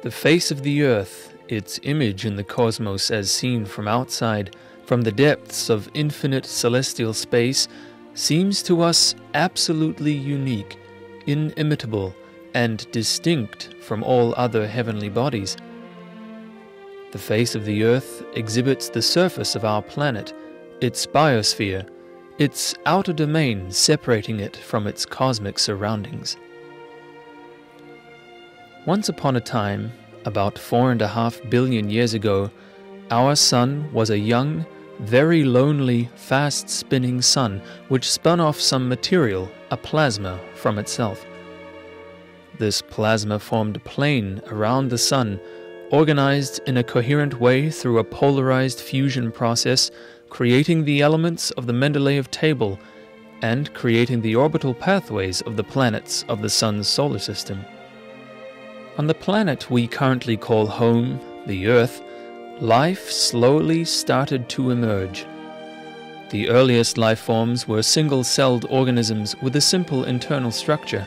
The face of the Earth, its image in the cosmos as seen from outside, from the depths of infinite celestial space, seems to us absolutely unique, inimitable, and distinct from all other heavenly bodies. The face of the Earth exhibits the surface of our planet, its biosphere, its outer domain separating it from its cosmic surroundings. Once upon a time, about 4.5 billion years ago, our sun was a young, very lonely, fast-spinning sun which spun off some material, a plasma, from itself. This plasma formed a plane around the sun, organized in a coherent way through a polarized fusion process, creating the elements of the Mendeleev table and creating the orbital pathways of the planets of the sun's solar system. On the planet we currently call home, the Earth, life slowly started to emerge. The earliest life forms were single-celled organisms with a simple internal structure.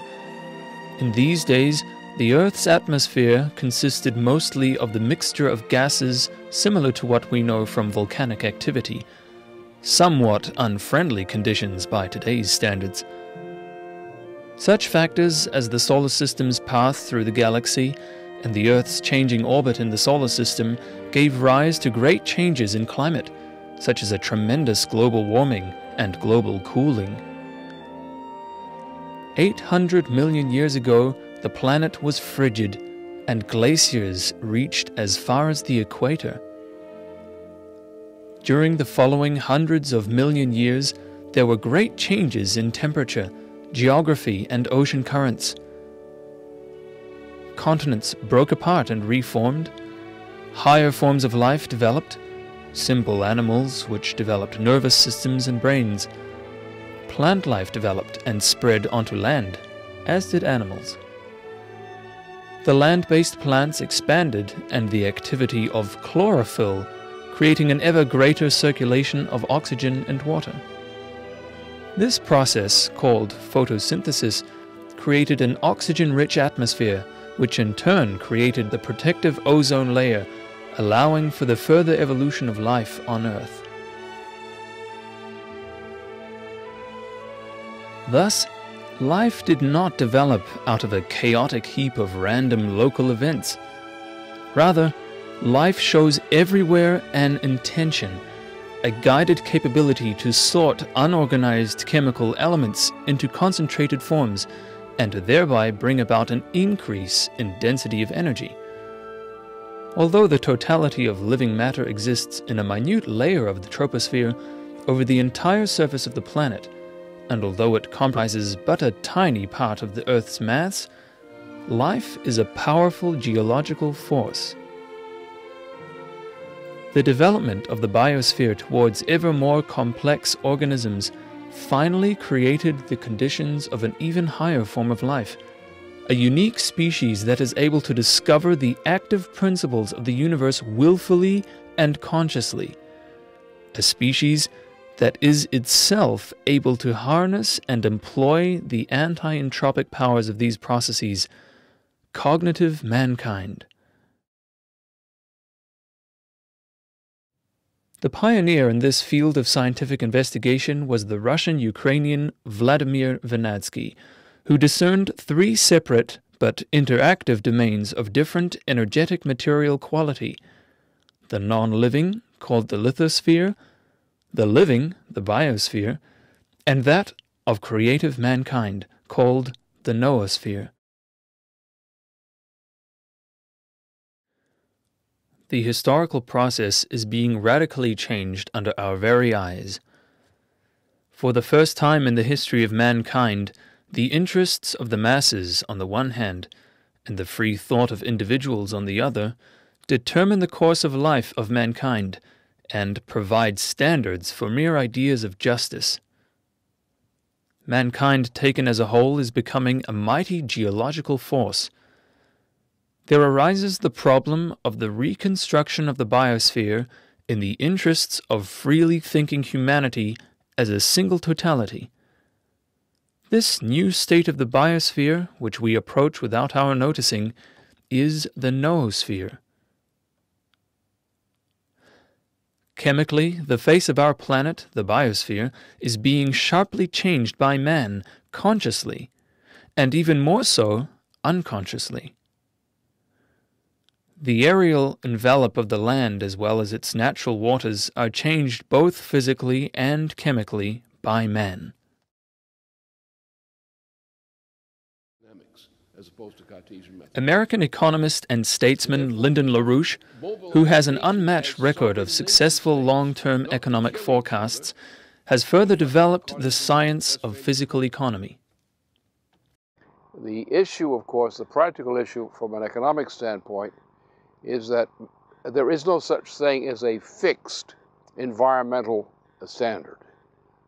In these days, the Earth's atmosphere consisted mostly of the mixture of gases similar to what we know from volcanic activity, somewhat unfriendly conditions by today's standards. Such factors as the solar system's path through the galaxy and the Earth's changing orbit in the solar system gave rise to great changes in climate, such as a tremendous global warming and global cooling. 800 million years ago, the planet was frigid, and glaciers reached as far as the equator. During the following hundreds of million years, there were great changes in temperature, geography, and ocean currents. Continents broke apart and reformed. Higher forms of life developed, simple animals which developed nervous systems and brains. Plant life developed and spread onto land, as did animals. The land-based plants expanded and the activity of chlorophyll, creating an ever greater circulation of oxygen and water. This process, called photosynthesis, created an oxygen-rich atmosphere, which in turn created the protective ozone layer, allowing for the further evolution of life on Earth. Thus, life did not develop out of a chaotic heap of random local events. Rather, life shows everywhere an intention, a guided capability to sort unorganized chemical elements into concentrated forms and to thereby bring about an increase in density of energy. Although the totality of living matter exists in a minute layer of the troposphere over the entire surface of the planet, and although it comprises but a tiny part of the Earth's mass, life is a powerful geological force. The development of the biosphere towards ever more complex organisms finally created the conditions of an even higher form of life, a unique species that is able to discover the active principles of the universe willfully and consciously, a species that is itself able to harness and employ the anti-entropic powers of these processes, cognitive mankind. The pioneer in this field of scientific investigation was the Russian-Ukrainian Vladimir Vernadsky, who discerned 3 separate but interactive domains of different energetic material quality: the non-living, called the lithosphere, the living, the biosphere, and that of creative mankind, called the noosphere. The historical process is being radically changed under our very eyes. For the first time in the history of mankind, the interests of the masses on the one hand, and the free thought of individuals on the other, determine the course of life of mankind, and provide standards for mere ideas of justice. Mankind taken as a whole is becoming a mighty geological force. There arises the problem of the reconstruction of the biosphere in the interests of freely thinking humanity as a single totality. This new state of the biosphere, which we approach without our noticing, is the noosphere. Chemically, the face of our planet, the biosphere, is being sharply changed by man, consciously, and even more so, unconsciously. The aerial envelope of the land as well as its natural waters are changed both physically and chemically by man. American economist and statesman Lyndon LaRouche, who has an unmatched record of successful long-term economic forecasts, has further developed the science of physical economy. The issue, of course, the practical issue from an economic standpoint is that there is no such thing as a fixed environmental standard.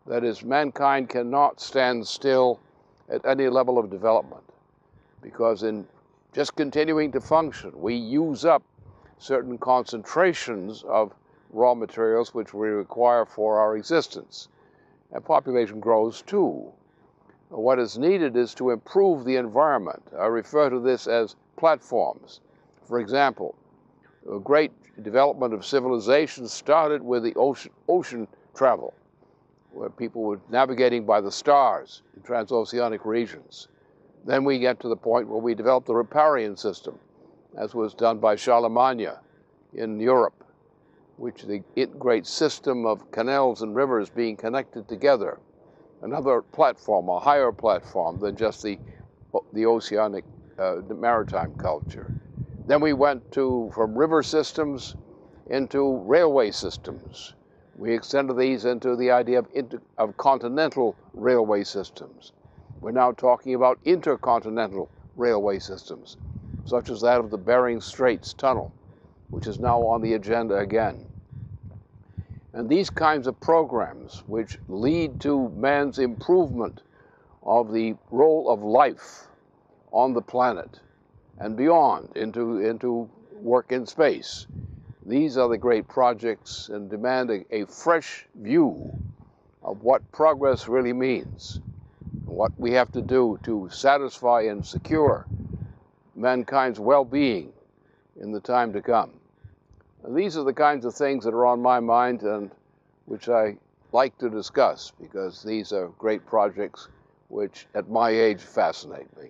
That is, mankind cannot stand still at any level of development, because in just continuing to function, we use up certain concentrations of raw materials which we require for our existence. And population grows too. What is needed is to improve the environment. I refer to this as platforms. For example, a great development of civilization started with the ocean travel, where people were navigating by the stars in transoceanic regions. Then we get to the point where we developed the riparian system, as was done by Charlemagne in Europe, which the great system of canals and rivers being connected together. Another platform, a higher platform than just the oceanic, the maritime culture. Then we went from river systems into railway systems. We extended these into the idea of continental railway systems. We're now talking about intercontinental railway systems, such as that of the Bering Straits Tunnel, which is now on the agenda again. And these kinds of programs, which lead to man's improvement of the role of life on the planet and beyond into work in space, these are the great projects and demand a fresh view of what progress really means, what we have to do to satisfy and secure mankind's well-being in the time to come. And these are the kinds of things that are on my mind and which I like to discuss, because these are great projects which, at my age, fascinate me.